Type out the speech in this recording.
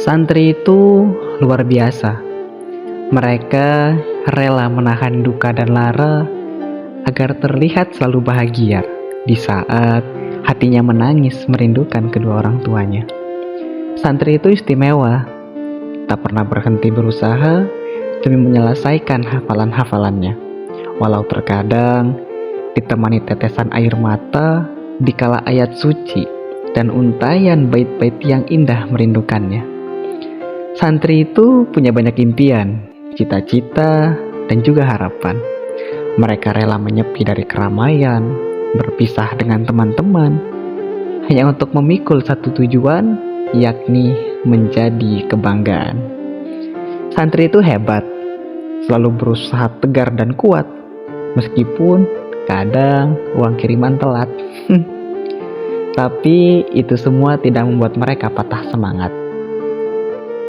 Santri itu luar biasa. Mereka rela menahan duka dan lara agar terlihat selalu bahagia di saat hatinya menangis merindukan kedua orang tuanya. Santri itu istimewa, tak pernah berhenti berusaha demi menyelesaikan hafalan-hafalannya. Walau terkadang ditemani tetesan air mata dikala ayat suci dan untayan bait-bait yang indah merindukannya. Santri itu punya banyak impian, cita-cita, dan juga harapan. Mereka rela menyepi dari keramaian, berpisah dengan teman-teman, hanya untuk memikul satu tujuan, yakni menjadi kebanggaan. Santri itu hebat, selalu berusaha tegar dan kuat, meskipun kadang uang kiriman telat. Tapi itu semua tidak membuat mereka patah semangat.